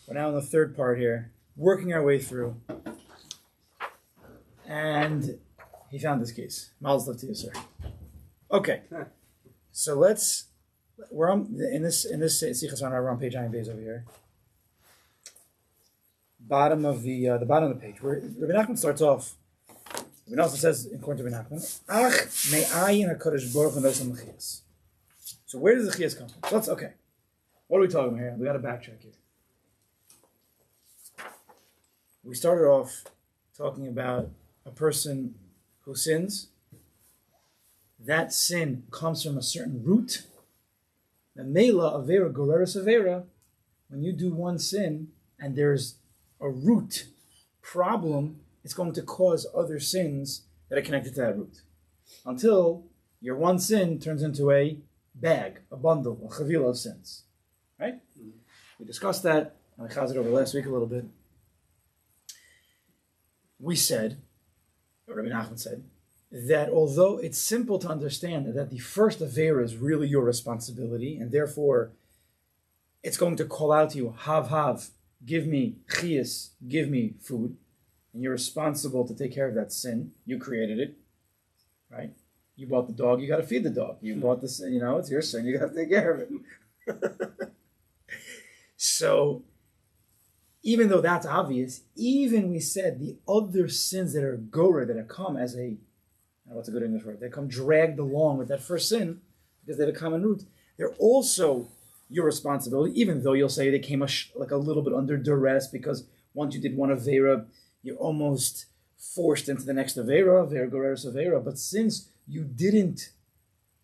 We're now in the third part here, working our way through. And he found this case. Mazel tov to you, sir. Okay. So we're on in this Sichos Haran, we're on page 9 days over here. Bottom of the bottom of the page, where Rabbi Nachman starts off. Rabbi Nachman says, according to Rabbi Nachman, Ach me'ayin HaKadosh Baruch Hu nosam l'chiyas. So where does the chiyas come from? So okay. What are we talking about here? We got to backtrack here. We started off talking about a person who sins. That sin comes from a certain root. The mela avera goreres avera. When you do one sin and there's a root problem, it's going to cause other sins that are connected to that root. Until your one sin turns into a bag, a bundle, a chavila of sins. Right? Mm-hmm. We discussed that, and I chazed it over last week a little bit. We said, or Rabbi Nachman said, that although it's simple to understand that the first avera is really your responsibility, and therefore it's going to call out to you, hav, give me chiyas, give me food, and you're responsible to take care of that sin. You created it, right? You bought the dog, you got to feed the dog. You bought this, it's your sin, you got to take care of it. So, even though that's obvious, even we said the other sins that are gorer, that come as what's a good English word? They come dragged along with that first sin because they have a common root. They're also your responsibility, even though you'll say they came like a little bit under duress because once you did one avera, you're almost forced into the next avera, goreres avera. But since you didn't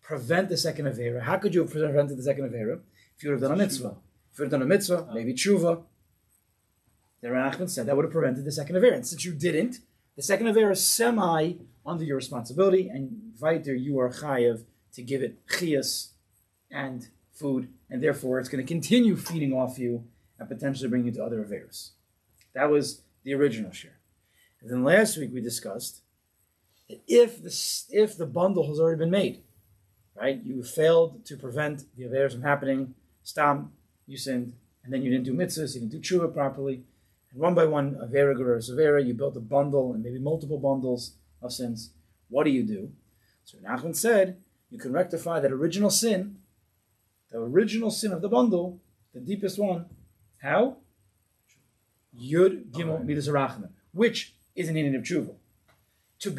prevent the second avera, how could you have prevented the second avera? If you would have done a mitzvah. If you would have done a mitzvah, maybe tshuva, the Rabbi Nachman said that would have prevented the second avera. And since you didn't, the second avera is semi under your responsibility, and weiter you are chayav to give it chiyas and food, and therefore it's going to continue feeding off you and potentially bring you to other averas. That was the original share. And then last week we discussed that if the bundle has already been made, right, you failed to prevent the averas from happening, stam, you sinned, and then you didn't do mitzvahs, you didn't do tshuva properly, and one by one, avera, goreres avera, you built a bundle and maybe multiple bundles of sins. What do? So Nachman said, you can rectify that original sin, the original sin of the bundle, the deepest one. How? Yud Gimel Midas Harachman, which is an inyan of tshuva. To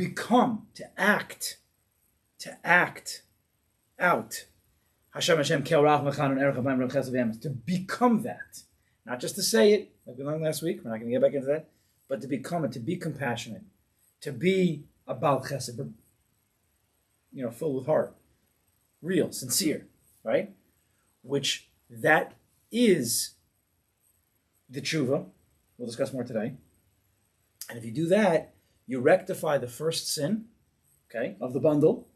act out. Hashem Kel Rach Mechan Erech Habayim Rav Chesed V'Emes. To become that, not just to say it, like we learned last week. We're not going to get back into that, but to become it, to be compassionate, to be a Baal Chesed, filled with heart, real, sincere, right? Which that is the tshuva. We'll discuss more today. And if you do that, you rectify the first sin, okay, of the bundle.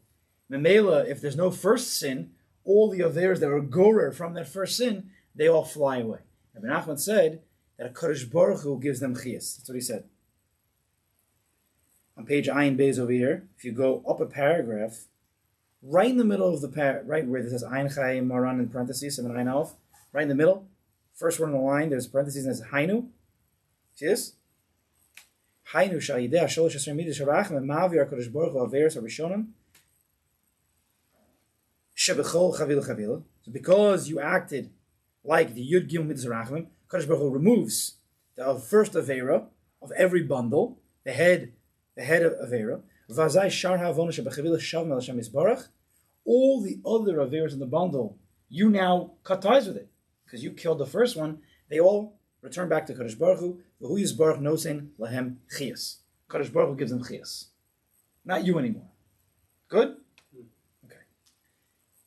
Memela, if there's no first sin, all the averas that are gorer from that first sin, they all fly away. And Rabbi Nachman said that a Kadosh Baruch Hu gives them chiyas. That's what he said. On page Ayin Beis over here, if you go up a paragraph, right in the middle of the right where it says Ayin Chayim Maran in parentheses, and Ayin Aleph, right in the middle, first word in the line, there's parentheses and it says Hainu. See this? Hainu Sha'ideh Sholosh Esrei Midas Harachim and Ma'avir HaKadosh Baruch Hu Averes HaRishonim Shebechol Chavila Chavila. So because you acted like the Yud Gimel Midas Harachim, Kadosh Baruch Hu removes the first avera of every bundle, the head of avera. Vazai Shar HaAvona Shebechavila Shavim El Hashem Yisbarach. All the other averas in the bundle, you now cut ties with it because you killed the first one. They all return back to Kadosh Baruch Hu. V'hu Yisbarach Nosein Lahem Chiyas. Kadosh Baruch Hu gives them chiyas, not you anymore. Good. Okay.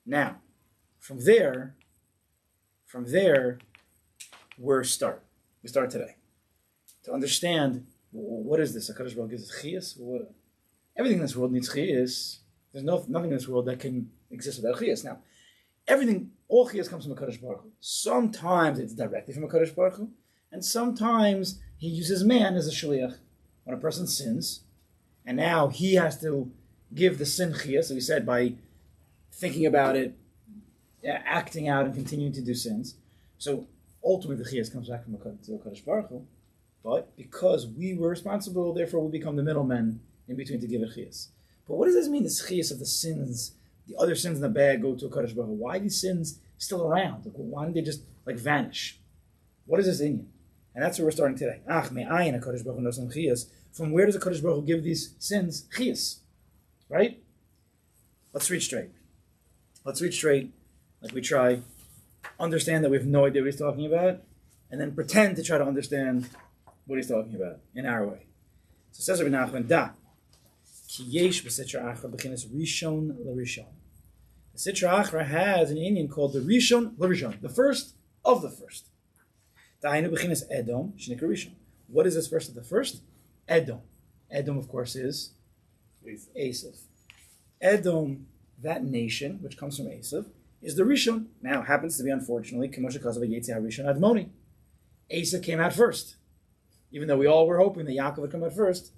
Now, from there, we start today to understand what is this. HaKadosh Baruch Hu gives us chiyas. Everything in this world needs chiyas. There's nothing in this world that can exist without chiyas. Now, all chiyas comes from HaKadosh Baruch Hu. Sometimes it's directly from HaKadosh Baruch Hu, and sometimes he uses man as a shaliach. When a person sins, and now he has to give the sin chiyas, so he said by thinking about it, acting out and continuing to do sins. So ultimately the chiyas comes back from the Kadosh Baruch Hu, but because we were responsible, therefore we become the middlemen in between to give it chiyas. But what does this mean, this chiyas of the sins, the other sins in the bag go to a Kadosh Baruch Hu? Why are these sins still around? Like, why don't they just vanish? What is this Inyan? And that's where we're starting today. Me'ayin HaKadosh Baruch Hu nosam chiyas. From where does the Kadosh Baruch Hu give these sins chiyas? Right? Let's read straight. Like we try. Understand that we have no idea what he's talking about, and then pretend to try to understand what he's talking about in our way. So it says Rabbi Nachman, Da, ki yesh b'sitra achra b'chinas rishon l'rishon. The Sitra Achra has an Inyan called the Rishon l'Rishon, the first of the first. Da'inu b'chinas Edom sh'nikra Rishon. What is this first of the first? Edom. Edom, of course, is Esav. Edom, that nation, which comes from Esav, is the Rishon. Now, happens to be, unfortunately, Kemosha Kazav Yetzirah Rishon Admoni. Esav came out first. Even though we all were hoping that Yaakov would come out first,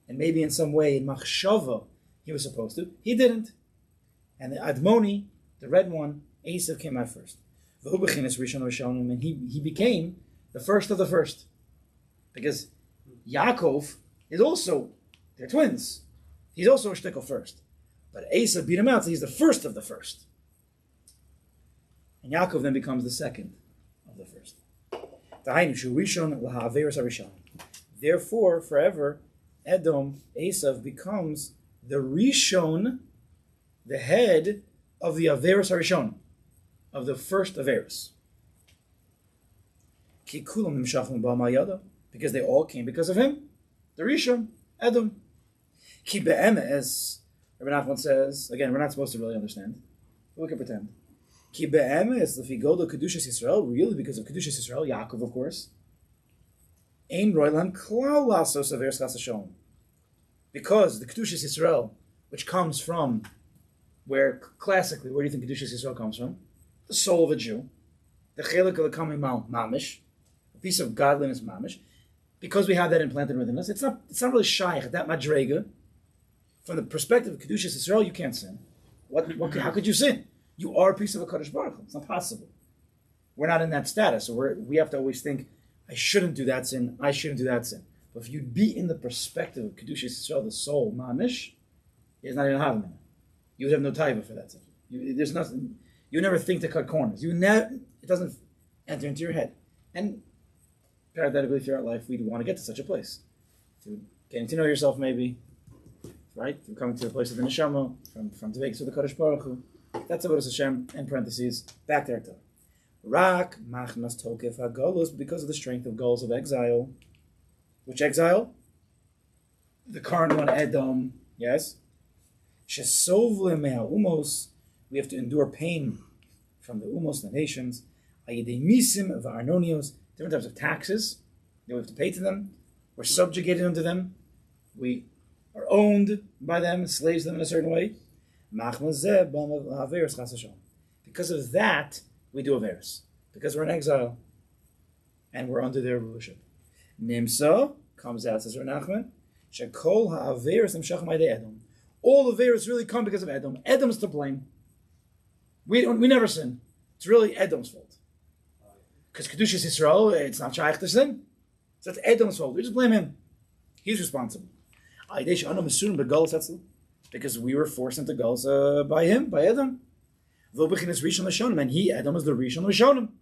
and maybe in some way, in Machshava, he was supposed to, he didn't. And the Admoni, the red one, Esav came out first. And he became the first of the first. Because Yaakov is also, they're twins. He's also a shtickle first. But Esav beat him out, so he's the first of the first. And Yaakov then becomes the second of the first. Therefore, forever, Edom, Esav, becomes the Rishon, the head of the Averos HaRishon, of the first Averos. Because they all came because of him. The Rishon, Edom. Ki be'emes, Rabbi Nachman says, again, we're not supposed to really understand, but we can pretend. Ki be'emes, lefigodo Kedushas Yisrael, really because of Kedushas Yisrael, Yaakov, of course. Ein roilan klal lasos Averos Chas HaShalom. Because the Kedushas Yisrael, which comes from, classically, where do you think Kedushas Yisrael comes from? The soul of a Jew. The chelik of the coming mamish, a piece of godliness mamish. Because we have that implanted within us, it's not really shaykh, that madrega. From the perspective of Kedushas Yisrael, you can't sin. How could you sin? You are a piece of a Kadosh Baruch Hu. It's not possible. We're not in that status, so we have to always think, I shouldn't do that sin, I shouldn't do that sin. But if you'd be in the perspective of Kedushas Yisrael, the soul, mamish, it's not even having it. You would have no taiva for that. There's nothing. You never think to cut corners. It doesn't enter into your head. And parenthetically, throughout life, we'd want to get to such a place. To getting to know yourself, maybe, right? To coming to the place of the neshama, from to to the Kadosh Baruch Hu. That's Avodas Hashem, in parentheses, back there to Rak machnas tokef hagolus, because of the strength of goals of exile. Which exile? The current one, Edom, yes? Shesovle mea umos, we have to endure pain from the umos, the nations. Ayidei misim v'arnonios, different types of taxes that we have to pay to them. We're subjugated unto them. We are owned by them, slaves them in a certain way. Because of that, we do Averos. Because we're in exile and we're under their rulership. Nimsa comes out, says Rabbi Nachman, Shekol ha'averos nimshach ma'idei Edom. All Averos really come because of Edom. Edom's to blame. We never sin. It's really Edom's fault. Because Kedushas Yisrael, it's not shaykh to sin. So it's Edom's fault. We just blame him. He's responsible. Because we were forced into Gaza by him, by Edom. And he, Edom, is the Rishon Rishonim.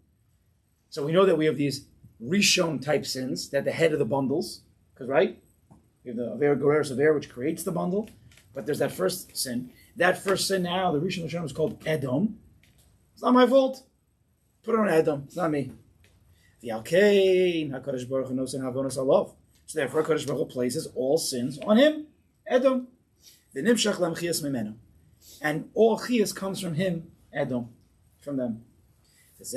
So we know that we have these Rishon type sins, that the head of the bundles, because right? We have the Aver Goreres Aver, which creates the bundle, but there's that first sin. That first sin now, the Rishon Rishonim, is called Edom. It's not my fault. Put it on Edom. It's not me. So therefore, HaKadosh Baruch Hu places all sins on him, Edom. And all chiyas comes from him, Edom, from them. That's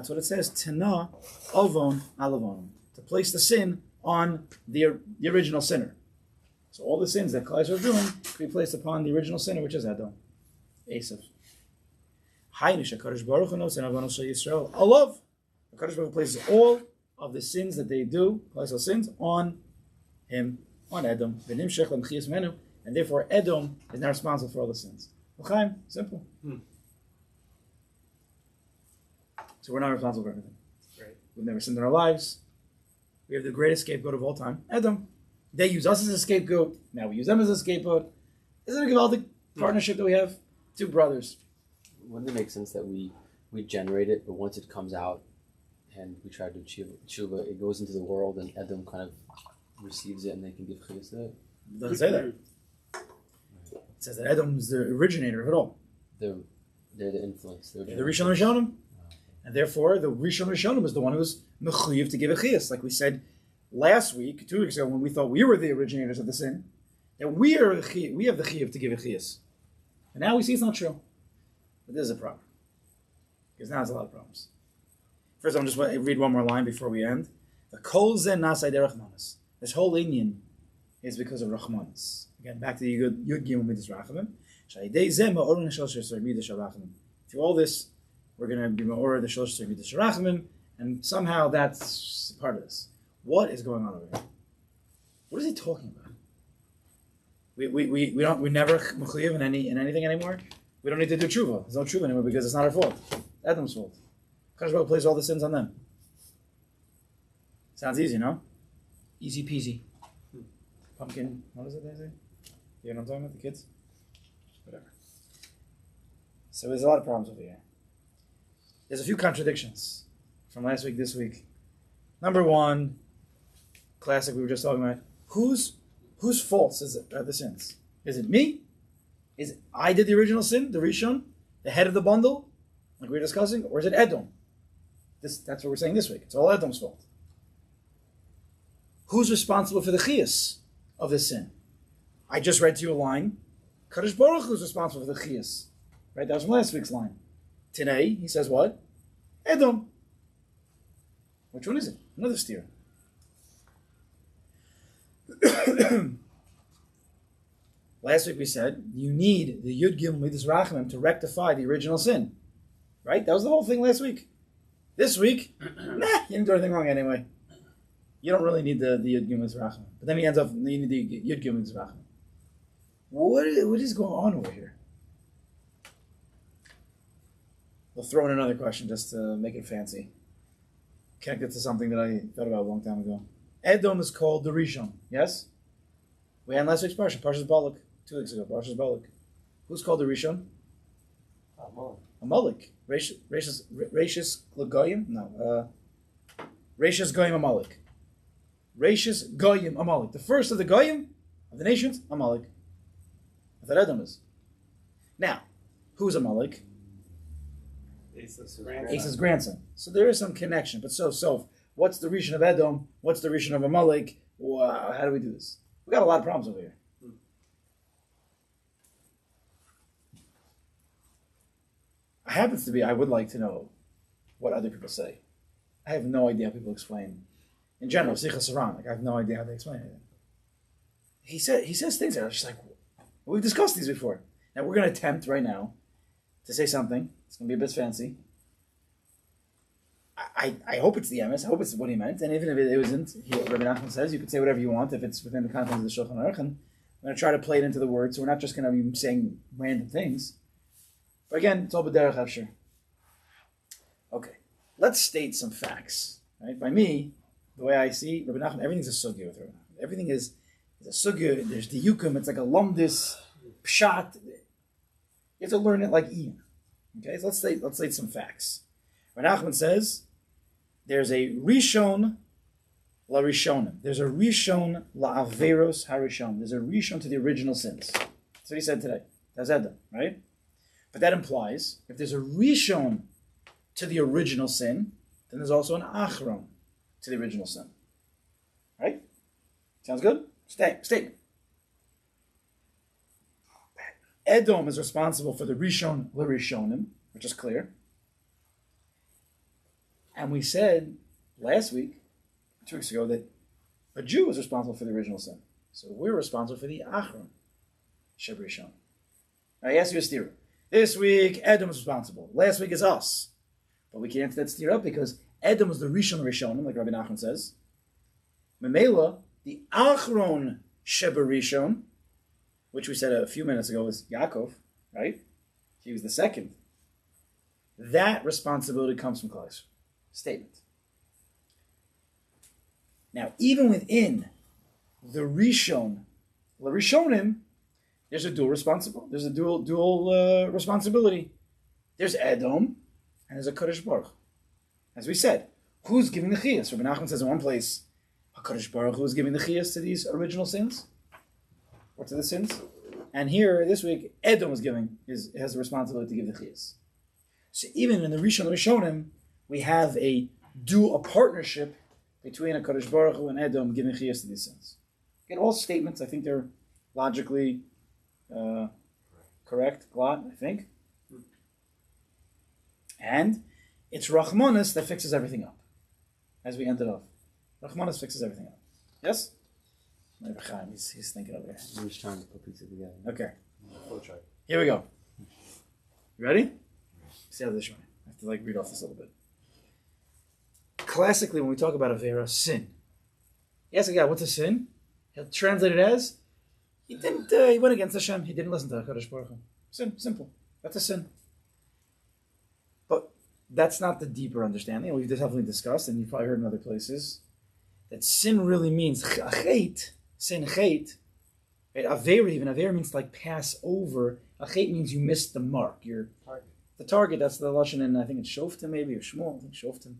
what it says, Tana Avon Alavon, to place the sin on the original sinner. So all the sins that Klai are doing can be placed upon the original sinner, which is Edom, Esav. HaKadosh Baruch Hu knows and Avon Yisrael. Allah, HaKadosh Baruch Hu places all of the sins that they do, Klai sins, on him, on Edom. And therefore, Edom is now responsible for all the sins. L'chaim, simple. So we're not responsible for everything. We've never sinned in our lives. We have the greatest scapegoat of all time, Edom. They use us as a scapegoat. Now we use them as a scapegoat. Isn't it a Gavaldic partnership that we have? Two brothers. Wouldn't it make sense that we generate it, but once it comes out and we try to do tshuva, it goes into the world and Edom kind of receives it and they can give chiyus to it? It doesn't say that. It says that Edom is the originator of it all. They're the influence. They're the Rishon Rishonim. And therefore, the Rishon Rishonim is the one who was mechuyev to give a chiyus. Like we said last week, 2 weeks ago, when we thought we were the originators of the sin, that we have the chiyuv to give a chiyus. And now we see it's not true. But this is a problem. Because now there's a lot of problems. First, I'm just read one more line before we end. The kol zen nasai derachmanis. This whole Indian is because of rachmanis. Again, back to the Yud Gimel Midas Rachamim. Through all this, we're going to be ma'orah the Shlosh Midas Rachamim, and somehow that's part of this. What is going on over here? What is he talking about? We never mechuyev in anything anymore. We don't need to do tshuva. There's no tshuva anymore because it's not our fault. Adam's fault. Kadosh Baruch Hu plays all the sins on them. Sounds easy, no? Easy peasy. Pumpkin. What is it they say? You know what I'm talking about? The kids. Whatever. So there's a lot of problems over here. There's a few contradictions from last week, this week. Number one, classic we were just talking about. Whose faults are the sins? Is it me? Is it I did the original sin, the Rishon, the head of the bundle, like we were discussing, or is it Edom? That's what we're saying this week. It's all Edom's fault. Who's responsible for the chiyus of this sin? I just read to you a line. Kadosh Baruch Hu is responsible for the chiyus. Right? That was from last week's line. Today, he says what? Edom. Which one is it? Another steer. Last week we said you need the Yud Gimel Midas Rachamim to rectify the original sin. Right? That was the whole thing last week. This week, you didn't do anything wrong anyway. You don't really need the Yud Gimel Midas Rachamim. But then he ends up needing the Yud Gimel Midas Rachamim. What is going on over here? We'll throw in another question just to make it fancy. Connect it to something that I thought about a long time ago. Edom is called the Rishon, yes? We had last week's Parsha, Parshas Balak, 2 weeks ago, Parshas Balak. Who's called the Rishon? Amalek. Rashis Goyim? No. Rashis Goyim Amalek. Rashis Goyim Amalek. The first of the Goyim of the nations, Amalek. That's what Edom is. Now, who's Amalek? Esau's grandson. So there is some connection. But so, what's the Rishon of Edom? What's the Rishon of Amalek? Wow, how do we do this? We got a lot of problems over here. I would like to know what other people say. I have no idea how people explain. In general, Sichos Haran, I have no idea how they explain anything. He says things that are just like, we've discussed these before. Now we're going to attempt right now to say something. It's going to be a bit fancy. I hope it's the emes. I hope it's what he meant. And even if it isn't, Rabbi Nachman says you could say whatever you want if it's within the confines of the Shulchan Aruch. And I'm going to try to play it into the words. So we're not just going to be saying random things. But again, it's all b'derech hafshir. Okay, let's state some facts. Right? By me, the way I see Rabbi Nachman, everything's a sugya with Rabbi Nachman. Everything is a sugya. There's the yukum. It's like a lumdis, pshat. You have to learn it like Ian. Okay, so let's state some facts. Rabbi Nachman says there's a rishon la rishonim. There's a rishon la averos harishon. There's a rishon to the original sins. That's what he said today. That's Edom, right? But that implies if there's a rishon to the original sin, then there's also an achron to the original sin. Right? Sounds good? Statement. Edom is responsible for the rishon l'rishonim, which is clear. And we said last week, 2 weeks ago, that a Jew is responsible for the original sin. So we're responsible for the achron, sheb rishon. Now I asked you a steer. This week, Edom is responsible. Last week is us. But we can't answer that steer up because Edom is the rishon rishonim, like Rabbi Nachman says. Memela, the achron sheb rishon, which we said a few minutes ago was Yaakov, right? He was the second. That responsibility comes from Klal. Statement. Now, even within the Rishonim, there's a dual responsibility. There's Edom, and there's a Kadosh Baruch Hu. As we said, who's giving the chiyas? Rabbi Nachman says in one place, HaKadosh Baruch Hu is giving the chiyas to these original sins, or to the sins. And here, this week, Edom has the responsibility to give the chiyas. So even in the Rishonim, we have a partnership between a Kadosh Baruch Hu and Edom giving chiyas to these sins. Again, all statements, I think they're logically correct, glad, I think. And it's Rachmanis that fixes everything up, as we ended off. Rachmanis fixes everything up. Yes? He's thinking over here. I'm just trying to put pieces together. Okay. Here we go. You ready? See how this is. I have to read off this a little bit. Classically, when we talk about Avera, sin. You ask a guy, what's a sin? He'll translate it as, he went against Hashem. He didn't listen to HaKadosh Baruch Hu. Sin, simple. That's a sin. But that's not the deeper understanding. We've definitely discussed, and you've probably heard in other places, that sin really means chait, sin chait. Right? Avera, even Avera means to pass over. Chait means you missed the mark. The target, that's the Lashon in, I think it's Shoftim maybe, or Shmuel, I think Shoftim.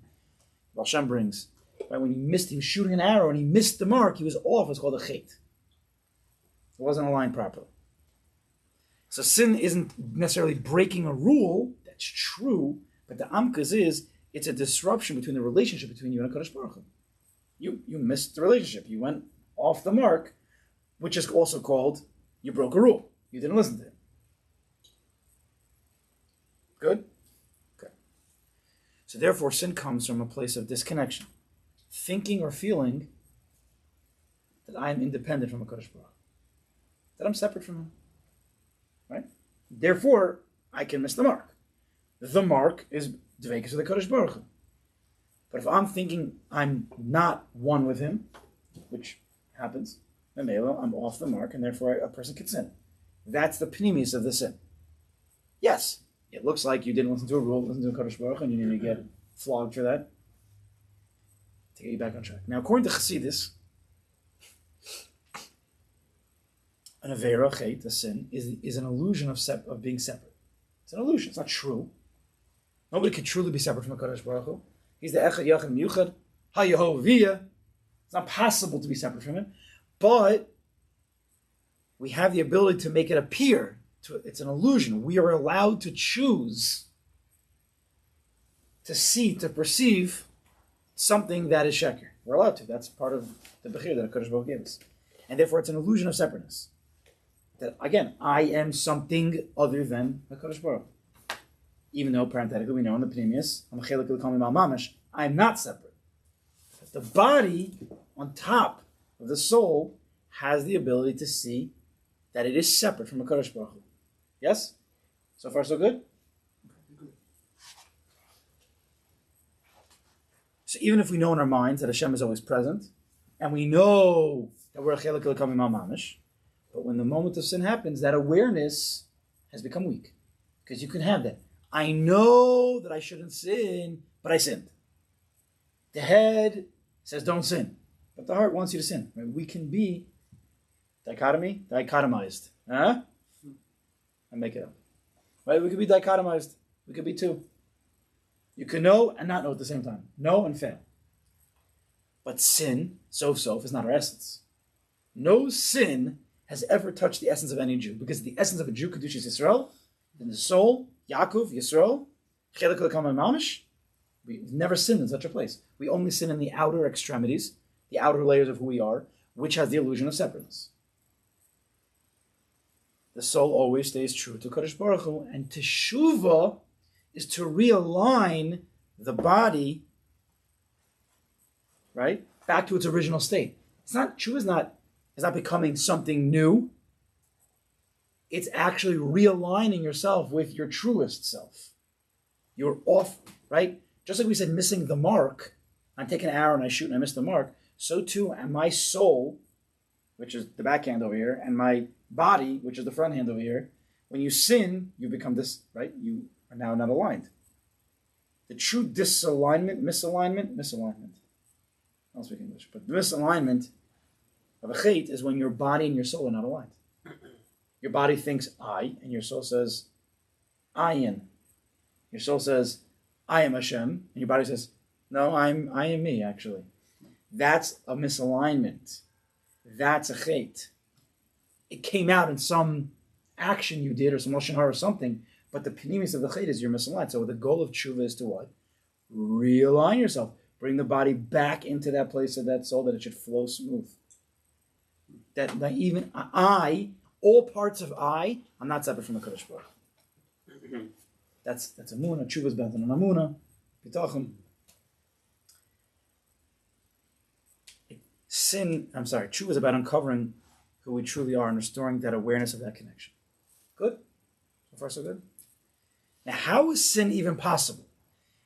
Hashem brings. Right? When he was shooting an arrow and he missed the mark, he was off. It's called a chait. It wasn't aligned properly. So sin isn't necessarily breaking a rule. That's true. But the amkas is, it's a disruption between the relationship between you and HaKadosh Baruch Hu. You missed the relationship. You went off the mark, which is also called, you broke a rule. You didn't listen to him. Good? Okay. So therefore, sin comes from a place of disconnection. Thinking or feeling that I am independent from HaKadosh Baruch Hu. That I'm separate from him. Right? Therefore, I can miss the mark. The mark is Dveikus of the Kadosh Baruch Hu. But if I'm thinking I'm not one with him, which happens, then I'm off the mark, and therefore a person can sin. That's the pnimis of the sin. Yes, it looks like you didn't listen to a rule, listen to a Kadosh Baruch Hu, and you need to get flogged for that to get you back on track. Now, according to Chassidus, an avera, chait, a sin, is an illusion of being separate. It's an illusion. It's not true. Nobody could truly be separate from HaKadosh Baruch Hu. He's the Echad Yachad Miyuchad, HaYehovah. It's not possible to be separate from him. But we have the ability to make it appear. It's an illusion. We are allowed to choose to see, to perceive something that is sheker. We're allowed to. That's part of the Bechir that HaKadosh Baruch Hu gave us. And therefore it's an illusion of separateness. That, again, I am something other than HaKadosh Baruch Hu. Even though, parenthetically, we know in the Pneumius, I'm not separate. But the body, on top of the soul, has the ability to see that it is separate from HaKadosh Baruch Hu. Yes? So far, so good? So even if we know in our minds that Hashem is always present, and we know that we're a chelik l'kamim mamish, but when the moment of sin happens, that awareness has become weak. Because you can have that. I know that I shouldn't sin, but I sinned. The head says don't sin, but the heart wants you to sin. Right? We can be dichotomized. Huh? I make it up. Right? We could be dichotomized. We could be two. You can know and not know at the same time. Know and fail. But sin, sof, is not our essence. No sin has ever touched the essence of any Jew, because the essence of a Jew, Kedushas Yisrael, in the soul, Yaakov, Yisrael, Chelik L'Kamim Mamish, we've never sinned in such a place. We only sin in the outer extremities, the outer layers of who we are, which has the illusion of separateness. The soul always stays true to Kadosh Baruch Hu, and Teshuvah is to realign the body, right, back to its original state. Teshuvah is not becoming something new. It's actually realigning yourself with your truest self. You're off, right? Just like we said, missing the mark. I'm taking an arrow and I shoot and I miss the mark. So too, and my soul, which is the backhand over here, and my body, which is the front hand over here, when you sin, you become this, right? You are now not aligned. The true misalignment. don't speak English. But the misalignment of a chait is when your body and your soul are not aligned. Your body thinks I, and your soul says ayin. Your soul says I am Hashem, and your body says no, I am me. Actually, that's a misalignment. That's a chait. It came out in some action you did, or some lashon hara or something. But the pnimis of the chait is you're misaligned. So the goal of tshuva is to what? Realign yourself. Bring the body back into that place of that soul that it should flow smooth. That even I, all parts of I, I'm not separate from the Kodesh Baruch. That's Amunah. Tshuva is better than Amunah. Bitachon. Tshuva is about uncovering who we truly are and restoring that awareness of that connection. Good? So far so good? Now, how is sin even possible?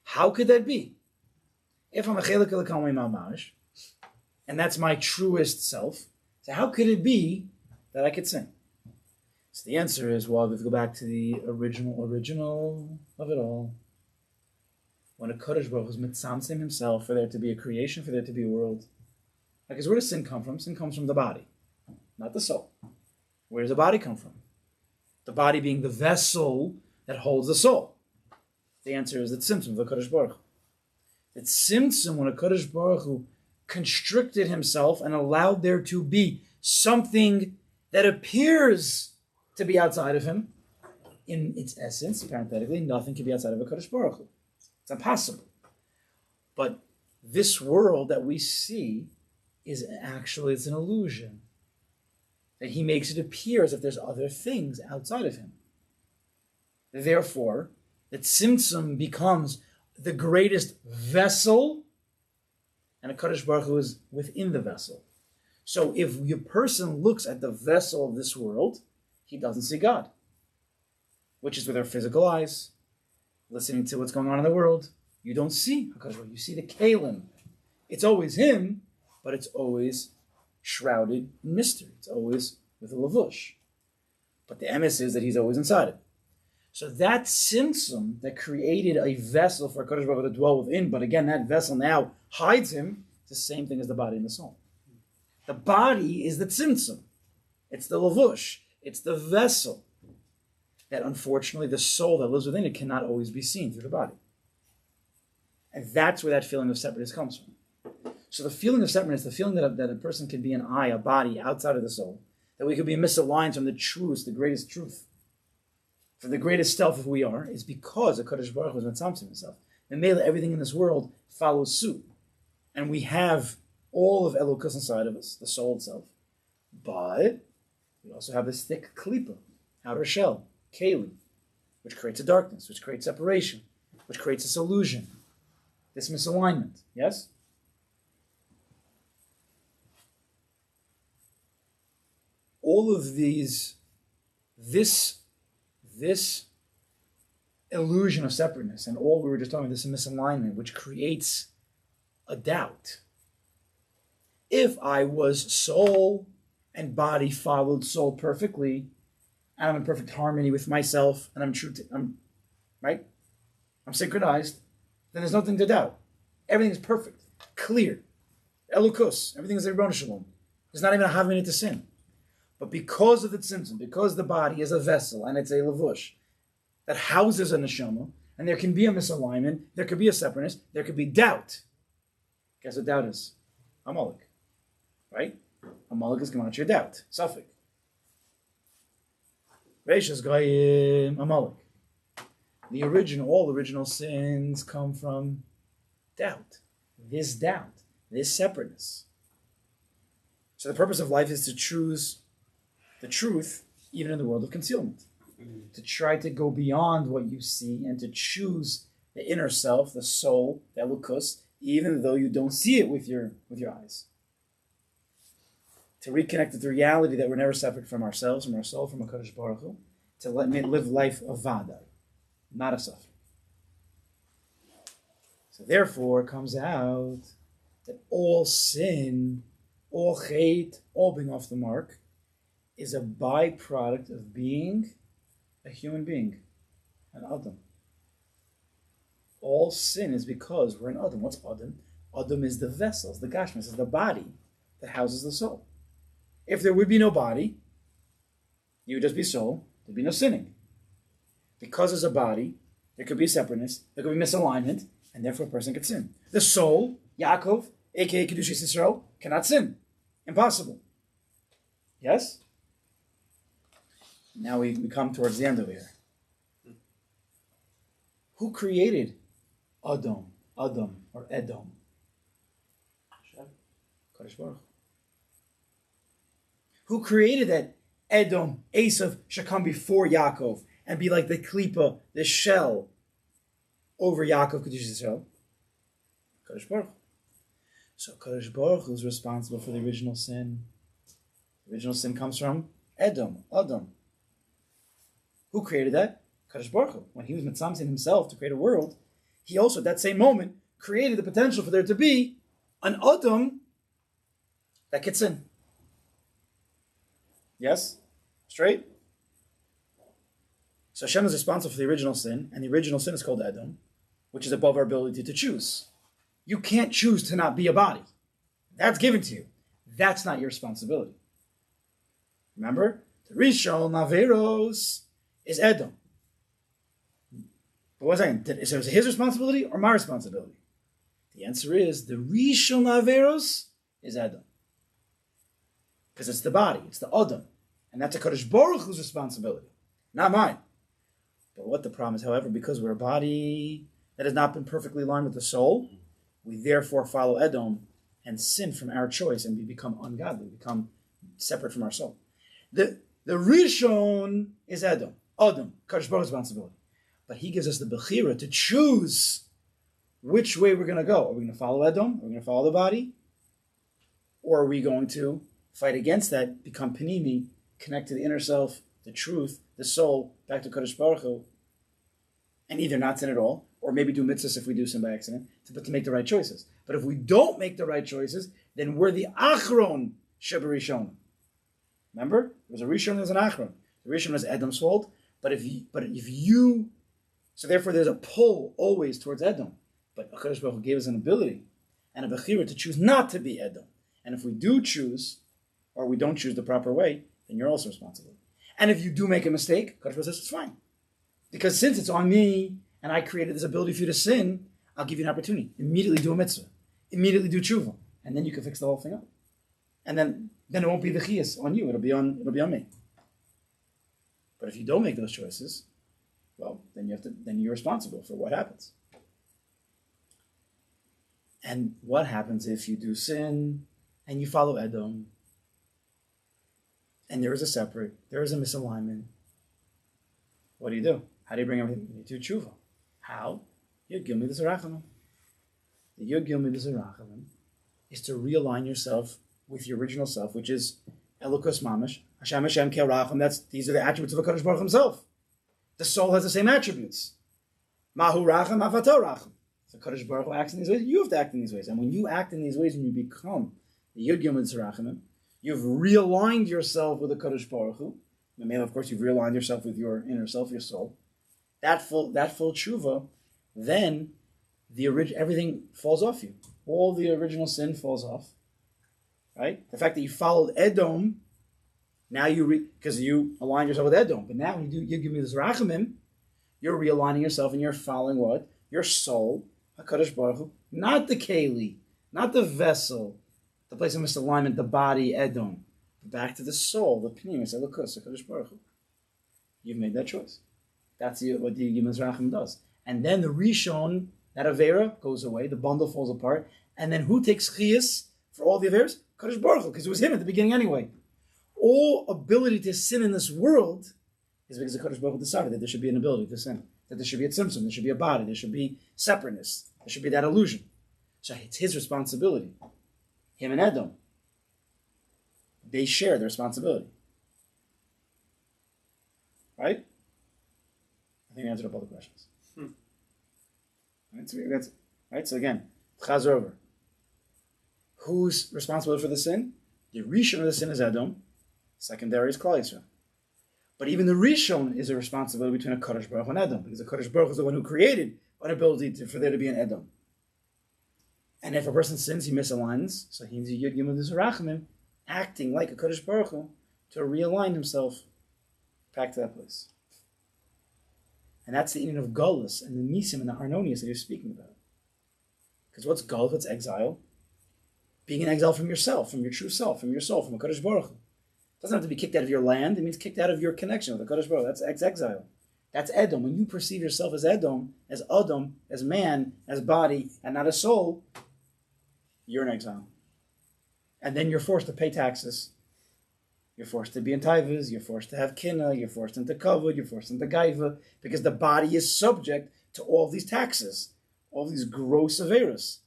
How could that be? If I'm a chelik l'kalmei mamash, and that's my truest self, so how could it be that I could sin? So the answer is, well, we have to go back to the original of it all. When a Kodesh Baruch Hu is mitzamtzim himself for there to be a creation, for there to be a world. Because where does sin come from? Sin comes from the body, not the soul. Where does the body come from? The body being the vessel that holds the soul. The answer is the tzimtzum of the Kodesh Baruch Hu. The tzimtzum, when a Kodesh Baruch Hu constricted himself and allowed there to be something that appears to be outside of him, in its essence, parenthetically, nothing can be outside of a Kodesh Baruch Hu. It's impossible. But this world that we see is actually, it's an illusion. That he makes it appear as if there's other things outside of him. Therefore, the tzimtzum becomes the greatest vessel, and a Kodesh Baruch Hu is within the vessel. So if a person looks at the vessel of this world, he doesn't see God, which is with our physical eyes, listening to what's going on in the world. You don't see HaKadosh Baruch Hu. You see the kalim. It's always him, but it's always shrouded in mystery. It's always with a lavush. But the emes is that he's always inside it. So that tzimtzum that created a vessel for HaKadosh Baruch Hu to dwell within, but again, that vessel now hides him, it's the same thing as the body and the soul. The body is the tzimtzum. It's the lavush. It's the vessel that unfortunately the soul that lives within it cannot always be seen through the body. And that's where that feeling of separateness comes from. So the feeling of separateness, the feeling that a person can be an I, a body outside of the soul, that we could be misaligned from the truth, the greatest truth, from the greatest self of who we are, is because the Kodesh Baruch Hu is mitzamtzim himself. And mainly everything in this world follows suit. And we have all of Elokus inside of us, the soul itself. But we also have this thick klipa, outer shell, keli, which creates a darkness, which creates separation, which creates this illusion, this misalignment. Yes? All of these, this illusion of separateness, and all we were just talking about, this misalignment, which creates a doubt. If I was soul and body followed soul perfectly, and I'm in perfect harmony with myself, and I'm synchronized, then there's nothing to doubt. Everything is perfect, clear, elukus, everything is Rebbeinu Shalom. There's not even a having to sin. But because of the tzimtzum, because the body is a vessel and it's a lavush that houses a neshama, and there can be a misalignment, there could be a separateness, there could be doubt. Guess what doubt is? Amalek. Right? Amalek is gematria doubt. Safek. Reishas Goyim Amalek. All original sins come from doubt. This separateness. So the purpose of life is to choose the truth, even in the world of concealment. To try to go beyond what you see and to choose the inner self, the soul, the elukus, even though you don't see it with your eyes. To reconnect with the reality that we're never separate from ourselves, from our soul, from HaKadosh Baruch Hu, to live life of vadai, not a suffering. So therefore it comes out that all sin, all hate, all being off the mark, is a byproduct of being a human being, an Adam. All sin is because we're an Adam. What's Adam? Adam is the vessels, the gashmis, is the body that houses the soul. If there would be no body, you would just be soul, there'd be no sinning. Because there's a body, there could be separateness, there could be misalignment, and therefore a person could sin. The soul, Yaakov, aka Kedushas Yisrael, cannot sin. Impossible. Yes? Now we come towards the end over here. Who created Adam, or Edom? Kadosh Baruch Hu. Who created that Edom, Esav, should come before Yaakov and be like the klipa, the shell over Yaakov, Kedushas Yisrael? Kadosh Baruch Hu. So Kadosh Baruch Hu is responsible for the original sin. The original sin comes from Edom, Adam. Who created that? Kadosh Baruch Hu. When he was mitzamtzin himself to create a world, he also at that same moment created the potential for there to be an Adam that could sin. Yes? Straight? So Hashem is responsible for the original sin, and the original sin is called Edom, which is above our ability to choose. You can't choose to not be a body. That's given to you. That's not your responsibility. Remember? The Rishon Naveros is Edom. But 1 second, is it his responsibility or my responsibility? The answer is the Rishon Averos is Edom. Because it's the body, it's the Adam. And that's a Kadosh Baruch Hu's responsibility, not mine. But what the problem is, however, because we're a body that has not been perfectly aligned with the soul, we therefore follow Edom and sin from our choice, and we become ungodly, become separate from our soul. The Rishon is Edom, Kadosh Baruch Hu's responsibility. But he gives us the Bechira to choose which way we're going to go. Are we going to follow Edom? Are we going to follow the body? Or are we going to fight against that, become Panimi, connect to the inner self, the truth, the soul, back to Kadosh Baruch Hu, and either not sin at all, or maybe do mitzvahs if we do sin by accident, but to make the right choices. But if we don't make the right choices, then we're the Achron Shebarishon. Remember? There was a Rishon, there's an Achron. The Rishon was Edom's fault, but if you so therefore there's a pull always towards Edom. But HaKadosh Baruch Hu gave us an ability and a bechira to choose not to be Edom. And if we do choose, or we don't choose the proper way, then you're also responsible. And if you do make a mistake, HaKadosh Baruch Hu says it's fine. Because since it's on me, and I created this ability for you to sin, I'll give you an opportunity. Immediately do a mitzvah. Immediately do tshuva. And then you can fix the whole thing up. And then it won't be the chiyas on you, it'll be on me. But if you don't make those choices, well, then you're responsible for what happens. And what happens if you do sin and you follow Edom, and there is a misalignment? What do? How do you bring everything? You do tshuva. How? Yud Gimel B'Zerachamim. The Yud Gimel B'Zerachamim is to realign yourself with your original self, which is Elokus Mamash, Hashem Kel Racham. These are the attributes of HaKadosh Baruch Hu himself. The soul has the same attributes. Mahu Racham, Avato Racham. So Kadosh Baruch Hu acts in these ways, you have to act in these ways. And when you act in these ways, when you become the Yud Gimel B'Zerachamim, you've realigned yourself with the Kadosh Baruch Hu. And of course, you've realigned yourself with your inner self, your soul. That full tshuva, then everything falls off you. All the original sin falls off. Right? The fact that you followed Edom, now because you aligned yourself with Edom, but now when you give me this rachamim, you're realigning yourself and you're following what? Your soul, HaKadosh Baruch Hu, not the keli, not the vessel, the place of misalignment, the body, Edom. Back to the soul, the pnimis, Elokus, HaKadosh Baruch Hu. You've made that choice. That's what the Yimaz Rachim does. And then the Rishon, that Avera, goes away, the bundle falls apart, and then who takes Chiyas for all the Averas? Kadosh Baruch Hu, because it was him at the beginning anyway. All ability to sin in this world is because the Kadosh Baruch Hu decided that there should be an ability to sin, that there should be a tzimtzum, there should be a body, there should be separateness, there should be that illusion. So it's his responsibility. Him and Edom, they share the responsibility. Right? I think I answered up all the questions. Right? So again, chaz over. Who's responsible for the sin? The Rishon of the sin is Edom. Secondary is Klal Yisrael. But even the Rishon is a responsibility between a Kadosh Baruch Hu and Edom, because the Kadosh Baruch Hu is the one who created an ability for there to be an Edom. And if a person sins, he misaligns. So he's a Yud Gimel Rachamim, acting like a Kodesh Baruch Hu to realign himself back to that place. And that's the union of Gullus and the Nisim and the Harmonious that you're speaking about. Because what's Gullus? What's exile? Being in exile from yourself, from your true self, from your soul, from a Kodesh Baruch Hu. It doesn't have to be kicked out of your land. It means kicked out of your connection with the Kodesh Baruch Hu. That's exile. That's Edom. When you perceive yourself as Edom, as man, as body, and not as soul, you're in exile. And then you're forced to pay taxes. You're forced to be in taivas, you're forced to have kina, you're forced into kavod, you're forced into gaiva, because the body is subject to all these taxes, all these gross averas.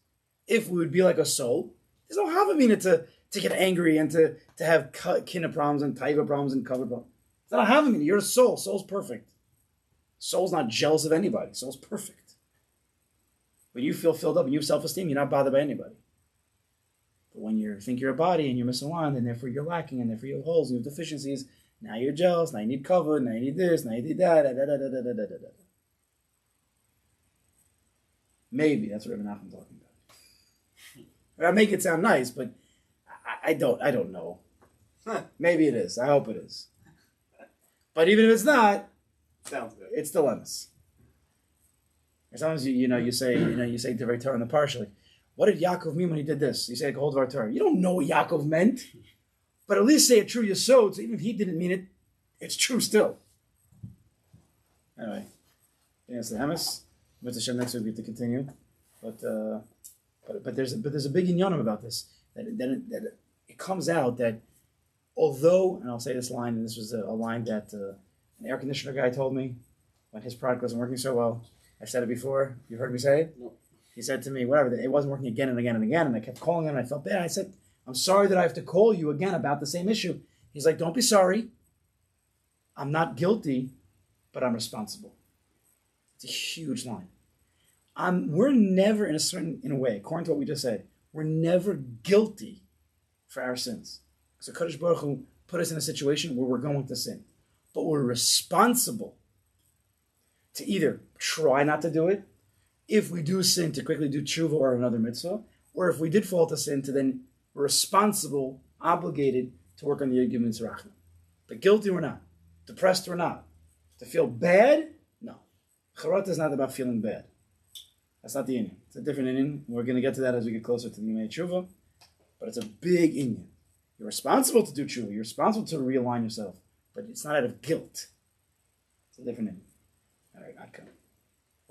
If we would be like a soul, there's no havamina to get angry and to have kina problems and taiva problems and kavod problems. It's not a havamina. You're a soul. Soul's perfect. Soul's not jealous of anybody. Soul's perfect. When you feel filled up and you have self-esteem, you're not bothered by anybody. But when you think you're a body and you're misaligned and therefore you're lacking and therefore you have holes and you have deficiencies, now you're jealous, now you need cover, now you need this, now you need that, Maybe that's what Rabbi Nachman's talking about. I make it sound nice, but I don't know. Maybe it is. I hope it is. But even if it's not, Sounds good. it's dilemmas. Sometimes you say Divrei Torah in the partially. What did Yaakov mean when he did this? You say hold of our Torah. You don't know what Yaakov meant, but at least say it true Yesod. So even if he didn't mean it, it's true still. Anyway, yes, the Hemis. With Hashem next week we have to continue, but there's a big inyanim about this. That it comes out that although, and I'll say this line, and this was a line that an air conditioner guy told me when his product wasn't working so well. I've said it before. You've heard me say it? No. He said to me, whatever, it wasn't working again and again and again, and I kept calling him, and I felt bad. I said, I'm sorry that I have to call you again about the same issue. He's like, don't be sorry. I'm not guilty, but I'm responsible. It's a huge line. We're never, in a way, according to what we just said, we're never guilty for our sins. So Kadosh Baruch Hu put us in a situation where we're going to sin. But we're responsible to either try not to do it, if we do sin, to quickly do tshuva or another mitzvah, or if we did fall to sin, to then we're responsible, obligated to work on the Yud Gimel Tzrachim. But guilty or not, depressed or not, to feel bad, no. Charata is not about feeling bad. That's not the inyan. It's a different inyan. We're going to get to that as we get closer to the Yemei Tshuva, but it's a big inyan. You're responsible to do tshuva. You're responsible to realign yourself, but it's not out of guilt. It's a different inyan. All right, I'd come.